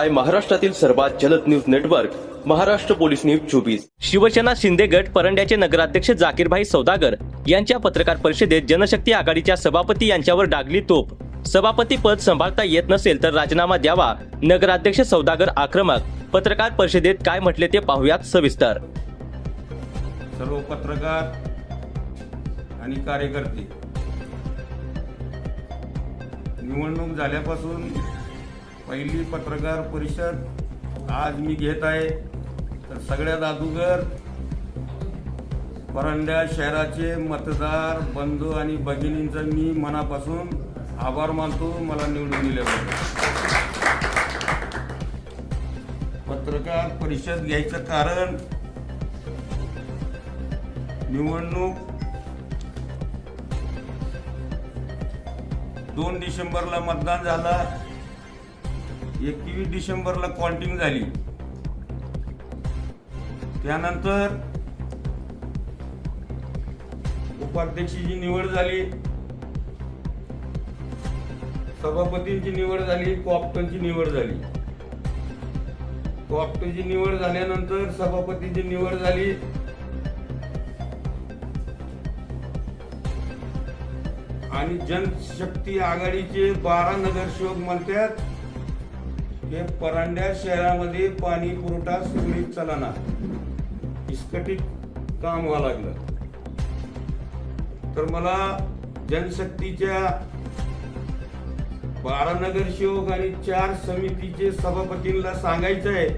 आहे महाराष्ट्रातील सर्वात जलद news network Maharashtra police news 24। Shivsena Shinde गट परंड्याचे नगराध्यक्ष जाकीरभाई सौदागर यांच्या पत्रकार परिषदेत जनशक्ती आघाडीच्या सभापती यांच्यावर डागली तोप। सभापती पद सांभाळता येत नसेल तर राजीनामा द्यावा, नगराध्यक्ष सौदागर आक्रमक। पत्रकार परिषदेत काय म्हटले ते पाहूयात सविस्तर। सर्व पत्रकार आणि कार्यकर्ते, निवडणूक झाल्यापासून पहिली पत्रकार परिषद आज मी घेत आहे। तर सगळ्यात अगोदर परंड्या शहराचे मतदार बंधू आणि भगिनींचा मी मनापासून आभार मानतो, मला निवडून दिल्याबद्दल। पत्रकार परिषद घ्यायचं कारण निवडणूक 2 डिसेंबरला मतदान झाला, 21 डिसेंबरला काउंटिंग झाली। त्यानंतर उपाध्यक्षाची निवड झाली, सभापतींची निवड झाली, कॉप्टनची निवड झाली। कॉप्टनची निवड झाल्यानंतर सभापतीची निवड झाली। आणि जनशक्ती आघाडीचे 12 नगरसेवक म्हणतात की परंड्या शहरामध्ये पाणी पुरवठा सुरळीत चालना, विस्कटीत काम व्हावं लागलं। तर मला जनशक्तीच्या 12 नगरसेवक आणि 4 समितीचे सभापतींना सांगायचं आहे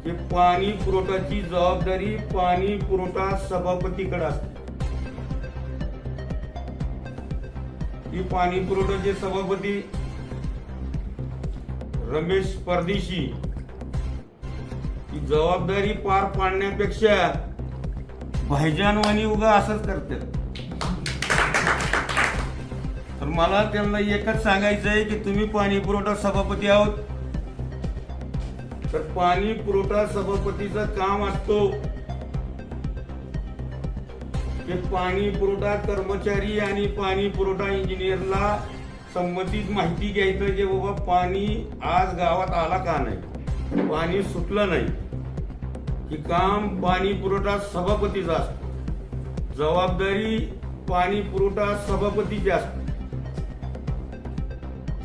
की पाणी पुरवठ्याची जबाबदारी पाणी पुरवठा सभापतीकडे असते। ही पाणी पुरवठ्याचे सभापती रमेश परदेशी ही जबाबदारी पार पाडण्यापेक्षा भाईजानवाणी उगा असंच करतात। तर मला त्यांना एकच सांगायचं आहे की तुम्ही पाणी पुरवठा सभापती आहोत, तर पाणी पुरवठा सभापतीचं काम असतो की पाणी पुरवठा कर्मचारी आणि पाणी पुरवठा इंजिनियरला संबंधित माहिती घ्यायचं की बाबा पाणी आज गावात आला का नाही, पाणी सुटलं नाही, की काम पाणी पुरवठा सभापतीचा असतो, जबाबदारी पाणी पुरवठा सभापतीची असते।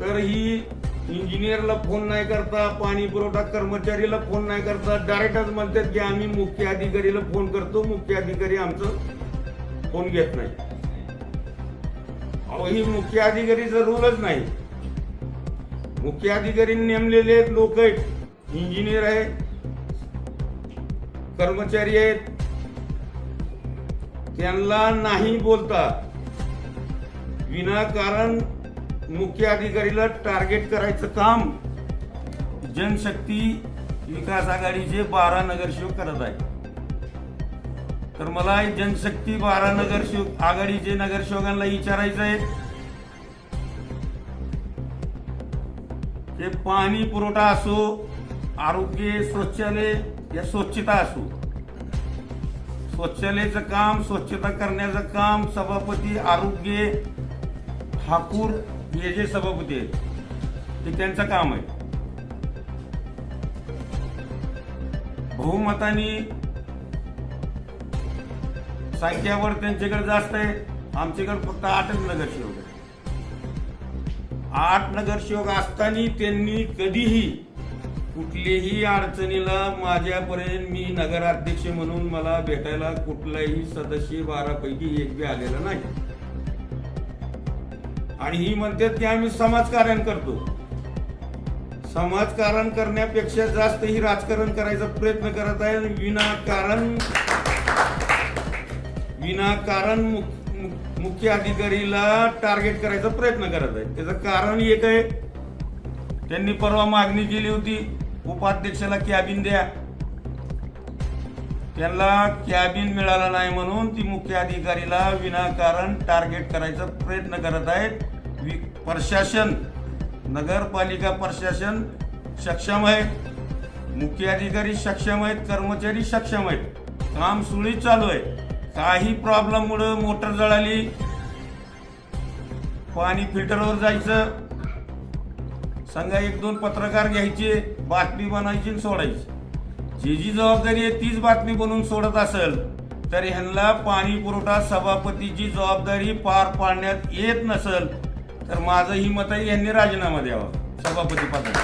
तर ही इंजिनियरला फोन नाही करता, पाणी पुरवठा कर्मचारीला फोन नाही करता, डायरेक्टच म्हणतात की आम्ही मुख्य अधिकारीला फोन करतो, मुख्य अधिकारी आमचं फोन घेत नाही। ही मुख्य अधिकारीचा रूलच नाही। मुख्य अधिकारी नेमलेले लोक आहेत, इंजिनियर आहेत, कर्मचारी आहेत, त्यांना नाही बोलता विनाकारण मुख्य अधिकारीला टार्गेट करायचं काम जनशक्ती विकास आघाडीचे 12 नगरसेवक करत आहेत। तर मला जनशक्ती 12 नगरसेवक आघाडीचे नगरसेवकांना विचारायचं आहे की पाणी पुरवठा असो, आरोग्य, शौचालय या स्वच्छता असो, शौचालयाचं काम, स्वच्छता करण्याचं काम सभापती, आरोग्य, ठाकूर हे जे सभापती आहेत ते त्यांचं काम आहे। बहुमताने संख्यावर त्यांच्याकडे जास्त आहे, आमच्याकडे फक्त 8च नगरसेवक आहे। 8 नगरसेवक असताना त्यांनी कधीही कुठल्याही अडचणीला माझ्यापर्यंत, मी नगराध्यक्ष म्हणून मला भेटायला कुठलाही सदस्य 12 पैकी एक बी आलेला नाही। आणि ही म्हणतात की आम्ही समाजकारण करतो। समाजकारण करण्यापेक्षा जास्त ही राजकारण करायचा प्रयत्न करत आहे। विनाकारण मुख्य अधिकारीला टार्गेट करायचा प्रयत्न करत आहे। त्याचं कारण एक आहे, त्यांनी परवा मागणी केली होती उपाध्यक्षाला कॅबिन द्या, त्यांना कॅबिन मिळाला नाही म्हणून ती मुख्य अधिकारीला विनाकारण टार्गेट करायचा प्रयत्न करत आहेत। प्रशासन, नगरपालिका प्रशासन सक्षम आहे, मुख्य अधिकारी सक्षम आहेत, कर्मचारी सक्षम आहेत, काम सुरळीत चालू आहे। काही प्रॉब्लेम मुळे मोटर जळाली, पाणी फिल्टरवर जायचं, संघा 1-2 पत्रकार घ्यायचे, बातमी बनायची आणि सोडायची. जी जबाबदारी आहे तीच बातमी बनवून सोडत असेल तर ह्यांना पाणी पुरवठा सभापतीची जबाबदारी पार पाडण्यात येत नसेल तर माझं ही मत आहे, यांनी राजीनामा द्यावा सभापती पदाचा.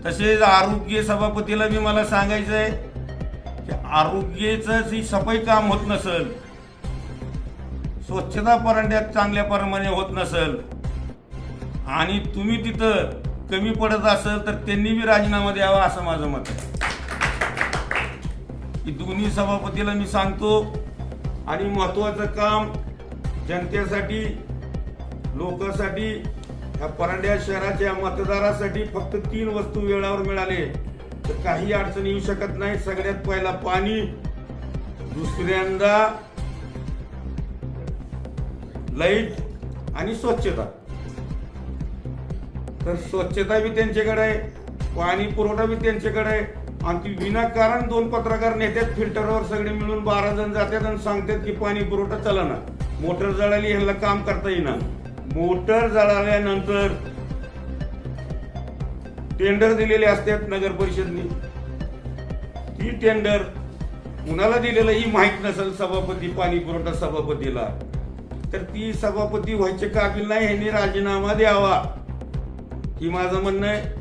तसेच आरोग्य सभापतीला मी मला सांगायचंय की आरोग्याचं जी सफाई काम होत नसेल, स्वच्छता परांड्यात चांगल्या प्रमाणे होत नसेल आणि तुम्ही तिथं कमी पडत असेल तर त्यांनी बी राजीनामा द्यावा असं माझं मत आहे. की दोन्ही सभापतीला मी सांगतो. आणि महत्वाचं काम जनतेसाठी, लोकांसाठी, या परांड्या शहराच्या मतदारासाठी फक्त 3 वस्तू वेळावर मिळाले तर काही अडचण येऊ शकत नाही. सगळ्यात पहिला पाणी, दुसऱ्यांदा लाईट आणि स्वच्छता. तर स्वच्छता बी त्यांच्याकडे आहे, पाणी पुरवठा बी त्यांच्याकडे आहे. आणि ती विनाकारण 2 पत्रकार नेत्यात, फिल्टरवर सगळे मिळून 12 जण जातात आणि सांगतात की पाणी पुरवठा चला ना. मोटर जळाली, ह्यांना काम करता येईना. मोटर जळाल्यानंतर टेंडर दिलेले असतात नगर परिषदनी. ती टेंडर कुणाला दिलेलं ही माहित नसेल सभापती, पाणी पुरवठा सभापतीला, तर ती सभापती व्हायचे काबिल नाही. ह्यांनी राजीनामा द्यावा ही माझं म्हणणं आहे.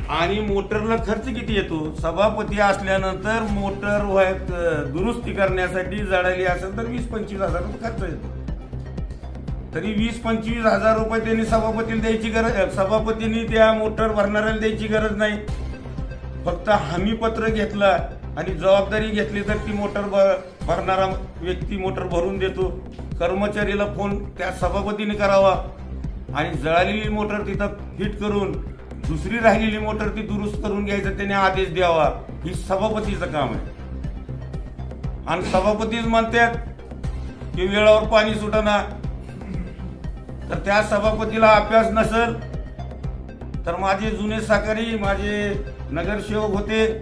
आणि मोटरला खर्च किती येतो? सभापती असल्यानंतर मोटर दुरुस्ती करण्यासाठी जळाली असेल तर 20-25 हजार रुपये खर्च येतो. तरी 20-25 हजार रुपये त्यांनी सभापतीला द्यायची गरज, सभापतींनी त्या मोटर भरणाऱ्याला द्यायची गरज नाही. फक्त हमी पत्र घेतला आणि जबाबदारी घेतली तर ती मोटर भरणारा व्यक्ती मोटर भरून देतो. कर्मचारीला फोन त्या सभापतीने करावा आणि जळालेली मोटर तिथं फिट करून दुसरी राहिलेली मोटर ती दुरुस्त करून घ्यायचं त्याने आदेश द्यावा. ही सभापतीचं काम आहे. आणि सभापतीच म्हणतात की वेळावर पाणी सुटना, तर त्या सभापतीला अभ्यास नसेल तर माझे जुने सहकारी, माझे नगरसेवक होते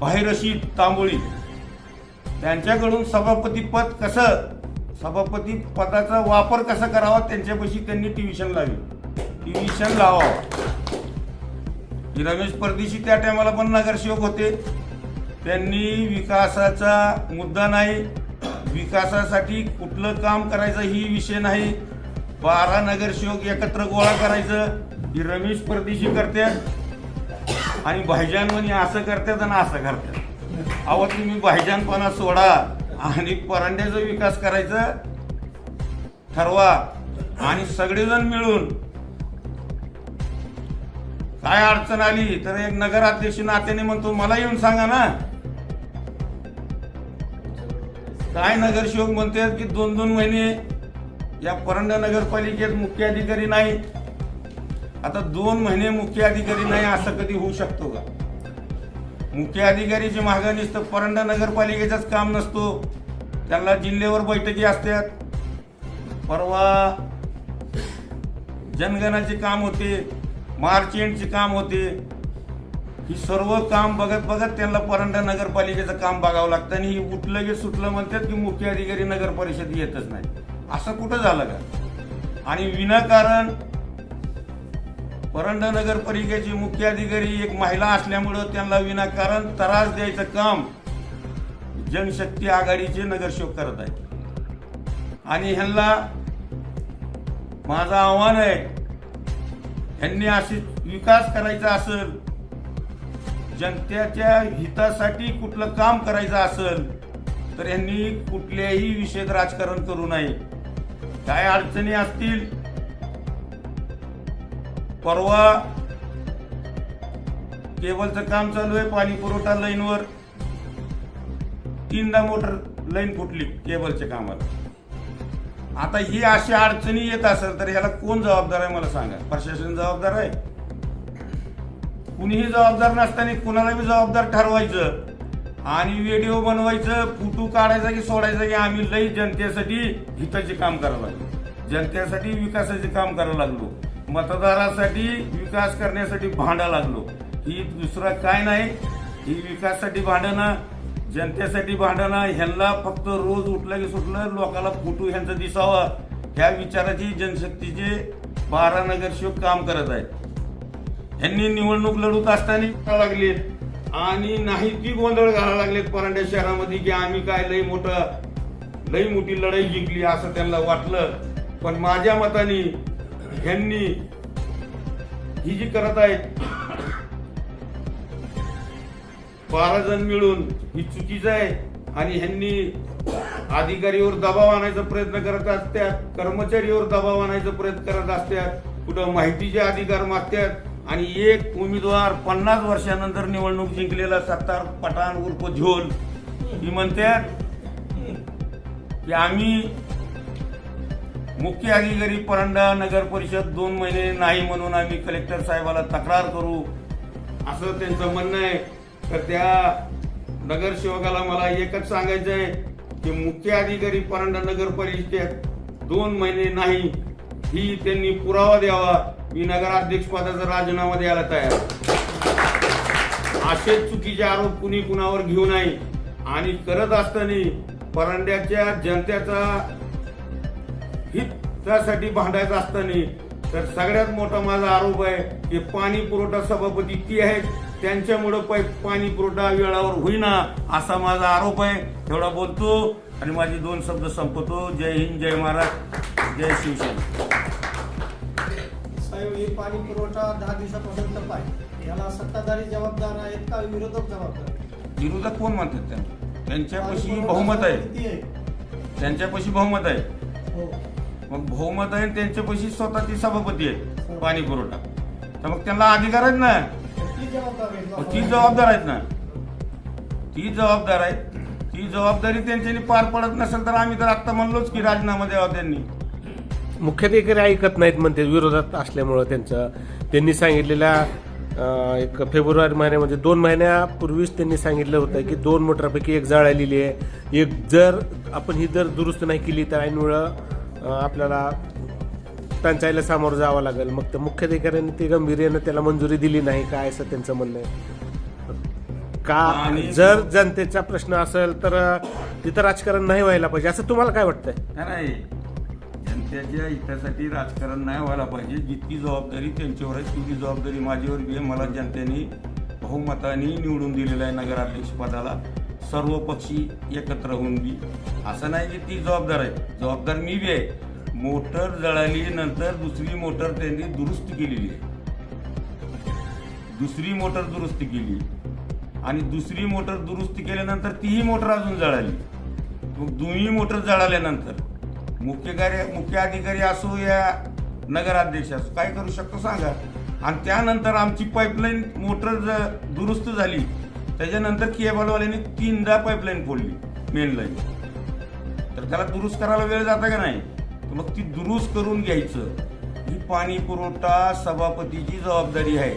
भाई रशीद तांबोळी, त्यांच्याकडून सभापती पद कसं, सभापती पदाचा वापर कसा करावा त्यांच्यापाशी त्यांनी ट्युशन लावावा. रमेश परदेशी त्या टायमाला पण नगरसेवक होते. त्यांनी विकासाचा मुद्दा नाही, विकासासाठी कुठलं काम करायचं ही विषय नाही, 12 नगरसेवक एकत्र गोळा करायचं ही रमेश परदेशी करतात आणि भाईजान म्हणे असं करतात आणि असं करतात. अहो तुम्ही भाईजानपणा सोडा आणि परांड्याचा विकास करायचा ठरवा आणि सगळेजण मिळून. काय अडचण आली तर एक नगराध्यक्ष नात्याने म्हणतो मला येऊन सांगा ना. काय नगरसेवक म्हणतात की 2-2 महिने या परांडा नगरपालिकेत मुख्य अधिकारी नाही. आता 2 महिने मुख्य अधिकारी नाही असं कधी होऊ शकतो का? मुख्य अधिकारीची मागं नुसतं परांडा नगरपालिकेचंच काम नसतो, त्यांना जिल्ह्यावर बैठकी असतात. परवा जनगणाचे काम होते, मार्च एंडचे काम होते. ही सर्व काम बघत त्यांना परांडा नगरपालिकेचं काम बघावं लागतं आणि ही उठलं की सुटलं म्हणतात की मुख्य अधिकारी नगर परिषद येतच नाही. असं कुठं झालं का? आणि विनाकारण परांडा नगरपालिकेचे मुख्य अधिकारी एक महिला असल्यामुळं त्यांना विनाकारण त्रास द्यायचं काम जनशक्ती आघाडीचे नगरसेवक करत आहेत. आणि ह्यांना माझं आव्हान आहे, ह्यांनी अशी विकास करायचा असेल, जनतेच्या हितासाठी कुठलं काम करायचं असेल तर यांनी कुठल्याही विषयात राजकारण करू नये. काय अडचणी असतील, परवा केबलचं काम चालू आहे, पाणी पुरवठा लाईनवर 3दा मोटर लाईन फुटली केबलच्या कामाला. आता ही अशी अडचणी येत असेल तर ह्याला कोण जबाबदार आहे मला सांगा? प्रशासन जबाबदार आहे? कुणीही जबाबदार नसताना कुणाला बी जबाबदार ठरवायचं आणि व्हिडिओ बनवायचं, फोटो काढायचा की सोडायचा की आम्ही लई जनतेसाठी हिताचे काम करायला लागलो, जनतेसाठी विकासाचे काम करायला लागलो, मतदारासाठी विकास करण्यासाठी भांडा लागलो. ही दुसरा काय नाही, ही विकासासाठी भांडणं, जनतेसाठी भांडणं. ह्यांना फक्त रोज उठलं की सुटलं लोकांना फोटो ह्यांचा दिसावा ह्या विचाराची जनशक्तीचे 12 नगरसेवक काम करत आहेत। यांनी निवडणूक लढवत असताना लागले आणि नाही ती गोंधळ घालायला लागलेत परांड्या शहरामध्ये की आम्ही काय लई मोठी लढाई जिंकली असं त्यांना वाटलं। पण माझ्या मताने ह्यांनी ही जी करत आहेत 12 जण मिळून ही चुकीचं आहे आणि ह्यांनी अधिकारीवर दबाव आणायचा प्रयत्न करत असतात, कर्मचारीवर दबाव आणायचा प्रयत्न करत असतात, कुठं माहितीचे अधिकार मागतात आणि एक उमेदवार 50 वर्षानंतर निवडणूक जिंकलेला सत्तार पठाण उर्फ झोल ही म्हणतात की आम्ही मुख्य अधिकारी परंडा नगर परिषद 2 महिने नाही म्हणून आम्ही कलेक्टर साहेबाला तक्रार करू असं त्यांचं म्हणणं आहे। तर त्या नगरसेवकाला मला एकच सांगायचं आहे की मुख्य अधिकारी परंडा नगर परिषदेत 2 महिने नाही ही त्यांनी पुरावा द्यावा। मी नगराध्यक्ष पदाचा राजीनामा द्यायला तयार। असे चुकीचे आरोप कुणी कुणावर घेऊ नये आणि करत असताना परंड्याच्या जनतेचा हितासाठी भांडायचं असताना तर सगळ्यात मोठा माझा आरोप आहे की पाणी पुरवठा सभापती ती आहेत, त्यांच्यामुळे पाणी पुरवठा वेळावर होईना असा माझा आरोप आहे। तेवढा बोलतो आणि माझे 2 शब्द संपवतो। जय हिंद, जय महाराष्ट्र, जय शिवसेना। साहेब, हे पाणी पुरवठा 10 दिवसापासून तप आहे, याला सत्ताधारी जबाबदार आहेत का विरोधक जबाबदार आहेत? विरोधक कोण म्हणतात त्यांच्यापाशी बहुमत आहे, त्यांच्यापाशी बहुमत आहे। हो, मग बहुमत आहे त्यांच्यापाशी स्वतःची सभापती आहेत पाणी पुरवठा, तर मग त्यांना अधिकार आहेत ना, ती जबाबदार आहेत ना, ती जबाबदार आहेत। ती जबाबदारी त्यांच्यानी पार पडत नसेल तर आम्ही तर आता म्हणलोच की राजीनामा द्यावा त्यांनी। मुख्याधिकारी ऐकत नाहीत म्हणते विरोधात असल्यामुळं त्यांनी सांगितलेल्या एक फेब्रुवारी महिन्यामध्ये 2 महिन्यापूर्वीच त्यांनी सांगितलं होतं की 2 मोटरपैकी एक जाळलेली आहे, एक जर आपण ही जर दुरुस्त नाही केली तर ऐनवेळी आपल्याला टंचाईला सामोरं जावं लागेल। मग त्या मुख्याधिकाऱ्यांनी ती गांभीर्यानं त्याला मंजुरी दिली नाही काय असं त्यांचं म्हणणं आहे का? जर जनतेचा प्रश्न असेल तर तिथं राजकारण नाही व्हायला पाहिजे असं तुम्हाला काय वाटतंय? नाही, जनतेच्या हितासाठी राजकारण नाही व्हायला पाहिजे। जितकी जबाबदारी त्यांच्यावर आहे तेवढी जबाबदारी माझ्यावर बी आहे। मला जनतेने बहुमताने निवडून दिलेलं आहे नगराध्यक्ष पदाला, सर्व पक्षी एकत्र होऊन बी। असं नाही की ती जबाबदार आहे, जबाबदार मी बी आहे। मोटर जळाली नंतर दुसरी मोटर त्यांनी दुरुस्त केलेली आहे, दुसरी मोटर दुरुस्त केली आणि दुसरी मोटर दुरुस्त केल्यानंतर तीही मोटर अजून जळाली। मग दोन्ही मोटर जळाल्यानंतर मुख्य अधिकारी असो या नगराध्यक्ष असो काय करू शकतो सांगा? आणि त्यानंतर आमची पाईपलाईन मोटर दुरुस्त झाली त्याच्यानंतर केबलवाल्यांनी 3दा पाईपलाईन फोडली मेन लाईन, तर त्याला दुरुस्त करायला वेळ जाता का नाही? तर मग ती दुरुस्त करून घ्यायचं ही पाणी पुरवठा सभापतीची जबाबदारी आहे।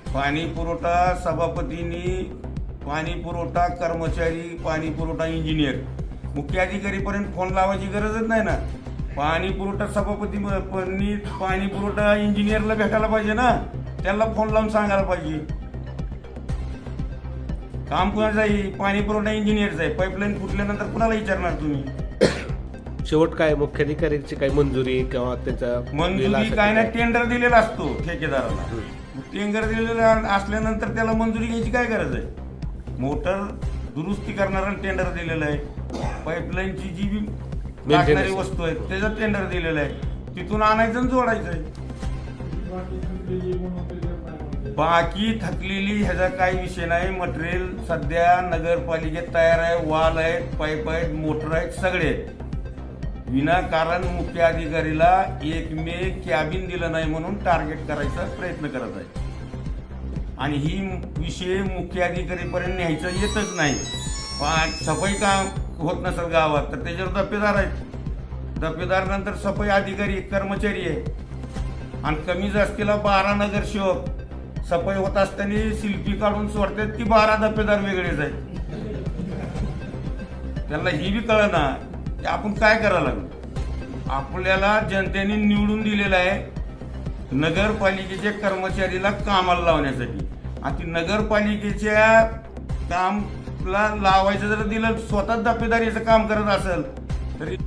पाणी पुरवठा सभापतींनी, पाणी पुरवठा कर्मचारी, पाणी पुरवठा इंजिनियर, मुख्य अधिकारीपर्यंत फोन लावायची गरजच नाही ना। पाणी पुरवठा सभापती पाणी पुरवठा इंजिनियरला भेटायला पाहिजे ना, त्याला फोन लावून सांगायला पाहिजे। काम कुणाचं आहे? पाणी पुरवठा इंजिनियरचं आहे। पाईपलाईन फुटल्यानंतर कुणाला विचारणार तुम्ही? शेवट काय मुख्याधिकाऱ्यांची काही मंजुरी किंवा त्यांचा मंजुरी काय नाही, टेंडर दिलेला असतो ठेकेदाराला। टेंडर दिलेला असल्यानंतर त्याला मंजुरी घ्यायची काय गरज आहे? मोटर दुरुस्ती करणारा टेंडर दिलेलं आहे, पाईपलाईनची जी बी लागणारी वस्तू आहे त्याचं टेंडर दिलेलं आहे, तिथून आणायचं आणि जोडायचं आहे। बाकी थकलेली ह्याचा काही विषय नाही। मटेरियल सध्या नगरपालिकेत तयार आहे, वाल आहेत, पाईप आहेत, मोटर आहेत, सगळे आहेत। विनाकारण मुख्य अधिकारीला 1 मे कॅबिन दिलं नाही म्हणून टार्गेट करायचा प्रयत्न करत आहे आणि ही विषय मुख्य अधिकारीपर्यंत न्यायचं येतच नाही। सफाई काम होत नसेल गावात तर त्याच्यावर दप्पेदार आहेत, दप्पेदार नंतर सफाई अधिकारी कर्मचारी आहे आणि कमी जास्तीला 12 नगरसेवक सफाई होत असताना शिल्पी काढून सोडतात ती 12 दप्पेदार वेगळेच आहेत। त्यांना ही बी कळना की आपण काय करायला लागलो। आपल्याला जनतेने निवडून दिलेलं आहे नगरपालिकेच्या कर्मचारीला कामाला लावण्यासाठी आणि ती नगरपालिकेच्या कामला लावायचं जर दिलं स्वतः दप्पेदारीचं काम करत असेल तरी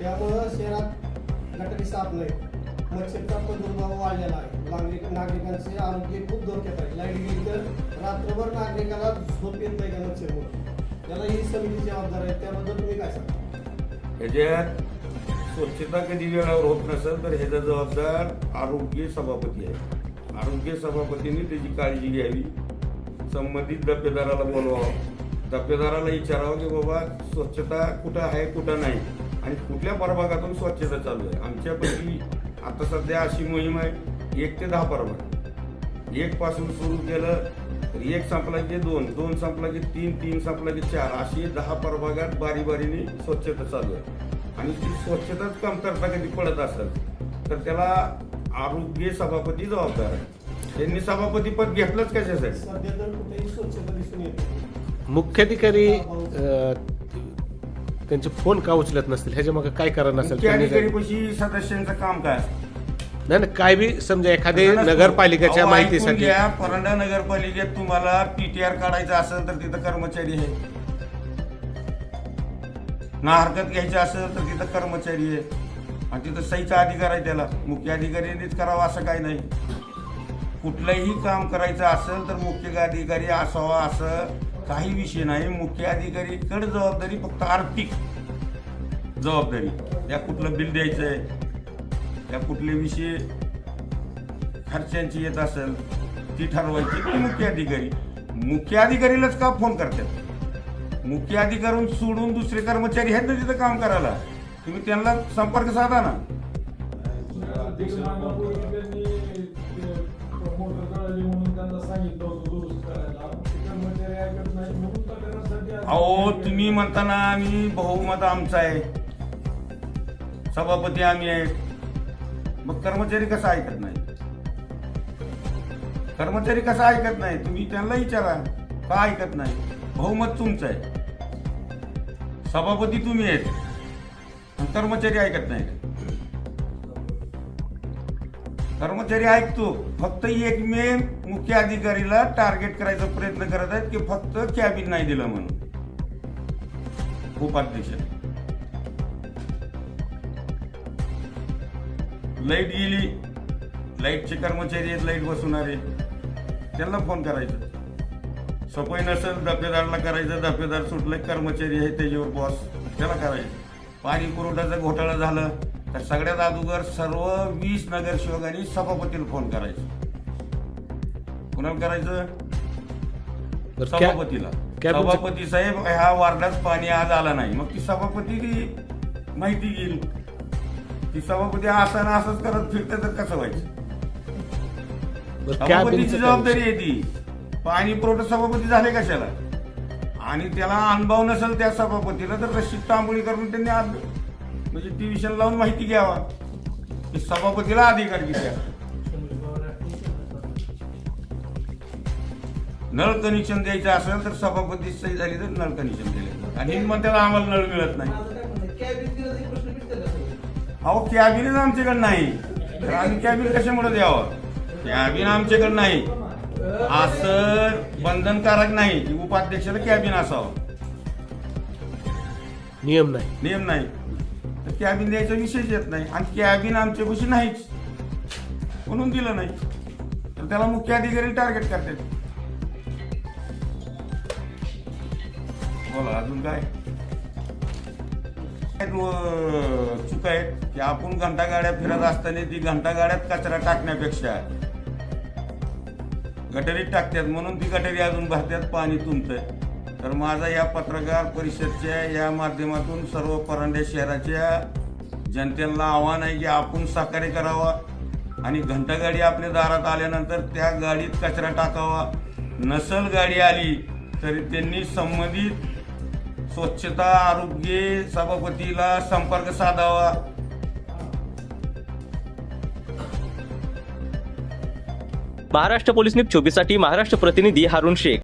त्यामुळं शहरात गटारी साफ नाही, मच्छरचा प्रादुर्भाव वाढलेला आहे. नागरिकांचे आरोग्य खूप धोक्यात आहे. लाईट गेली तर रात्रभर नागरिकाला झोप येत नाही त्या मच्छरमुळे. त्याला ही समिती जबाबदार आहे. त्याबद्दल तुम्ही काय सांगा? ह्याच्यात स्वच्छता कधी वेळावर होत नसेल तर ह्याचा जबाबदार आरोग्य सभापती आहे. आरोग्य सभापतीने त्याची काळजी घ्यावी. संबंधित डब्बेदाराला बोलवावं, डब्बेदाराला विचारावं की बाबा स्वच्छता कुठं आहे कुठं नाही आणि कुठल्या प्रभागातून स्वच्छता चालू आहे. आमच्यापैकी आता सध्या अशी मोहीम आहे 1 ते 10 प्रभाग. 1 पासून सुरू केलं तर 1 संपला की 2, 2 संपला की 3, 3 संपला की 4, अशी 10 प्रभागात बारीबारीने स्वच्छता चालू आहे. आणि ती स्वच्छताच कमतरता कधी पडत असेल तर त्याला आरोग्य सभापती जबाबदार आहे. त्यांनी सभापती पद घेतलंच कशासाठी? सध्या तर कुठेही स्वच्छता दिसून येत नाही. मुख्याधिकारी त्यांचे फोन का उचलत नसतील, ह्याच्या मग काय कारण असेल? मुख्य अधिकारीपाशी सदस्यांचं काम काय असतं? नाही काय बी समजा एखादे नगरपालिकेच्या अहो, ऐकून माहितीसाठी घ्या, परंडा नगरपालिकेत तुम्हाला पीटीआर काढायचा असेल तर तिथं कर्मचारी आहे. ना हरकत घ्यायची असेल तर तिथं कर्मचारी आहे आणि तिथं सहीचा अधिकार आहे. त्याला मुख्य अधिकाऱ्यांनीच करावं असं काही नाही. कुठलंही काम करायचं असेल तर मुख्य अधिकारी असावा असं काही विषय नाही. मुख्य अधिकारीकडे जबाबदारी फक्त आर्थिक जबाबदारी, या कुठलं बिल द्यायचंय, या कुठले विषय खर्चांची येत असेल ती ठरवायची ती मुख्य अधिकारी. मुख्य अधिकारीलाच का फोन करतात? मुख्य अधिकारी सोडून दुसरे कर्मचारी आहेत ना तिथं काम करायला, तुम्ही त्यांना संपर्क साधा ना. अहो तुम्ही म्हणताना आम्ही बहुमत आमचं आहे, सभापती आम्ही आहे, मग कर्मचारी कसं ऐकत नाही? कर्मचारी कसं ऐकत नाही? तुम्ही त्यांना विचारा का ऐकत नाही. बहुमत तुमचं आहे, सभापती तुम्ही आहेत आणि कर्मचारी ऐकत नाही. कर्मचारी ऐकतो, फक्त एकमेव मुख्य अधिकारीला टार्गेट करायचा प्रयत्न करत आहेत की फक्त कॅबिन नाही दिलं म्हणून. उपाध्यक्ष लाईट गेली, लाईटचे कर्मचारी आहेत लाईट बसवणारे, त्यांना फोन करायचं. सफाई नसेल डब्बेदारला करायचं, डब्बेदार सुटले कर्मचारी आहे त्याच्यावर बॉस, त्याला करायचं. पाणी पुरवठ्याचा घोटाळा झाला तर सगळ्यात अगोदर सर्व 20 नगरसेवकांनी सभापतीला फोन करायचं. कुणाला करायचं? सभापतीला. सभापती साहेब ह्या वार्डात पाणी आज आला नाही, मग ती सभापती माहिती घेईल. ती सभापती असं ना असंच करत फिरते तर कसं व्हायचं? सभापतीची जबाबदारी आहे ती. पाणी पुरवठा सभापती झाले कशाला? आणि त्याला अनुभव नसेल त्या सभापतीला तर रशीद तांबोळी करून त्यांनी म्हणजे टीव्हीशन लावून माहिती घ्यावा की सभापतीला अधिकार किती आहे. नळ कनेक्शन द्यायचं असेल तर सभापती सही झाली तर नळ कनेक्शन दिले आणि मग त्याला आम्हाला नळ मिळत नाही. अहो कॅबिनेट आमच्याकडे नाही तर आम्ही कॅबिन कशामुळे द्यावं? कॅबिन आमच्याकडे नाही असं बंधनकारक नाही की उपाध्यक्षाला कॅबिन असावं, नियम नाही. तर कॅबिन द्यायचा विषयच येत नाही आणि कॅबिन आमच्यापाशी नाहीच म्हणून दिलं नाही तर त्याला मुख्य अधिकारी टार्गेट करतात. बोला अजून काय चुका आहेत की आपण घंटागाड्या फिरत असताना ती घंटागाड्यात कचरा टाकण्यापेक्षा गटरीत टाकतात म्हणून ती गटरी अजून भरत्यात, पाणी तुंबतंय. तर माझा या पत्रकार परिषदच्या या माध्यमातून सर्व परंड्या शहराच्या जनतेला आव्हान आहे की आपण सहकार्य करावा आणि घंटागाडी आपल्या दारात आल्यानंतर त्या गाडीत कचरा टाकावा. नसल गाडी आली तरी त्यांनी संबंधित स्वच्छता आरोग्य सभापतीला संपर्क साधावा. महाराष्ट्र पोलीस न्यूज 24 साठी महाराष्ट्र प्रतिनिधी हारून शेख.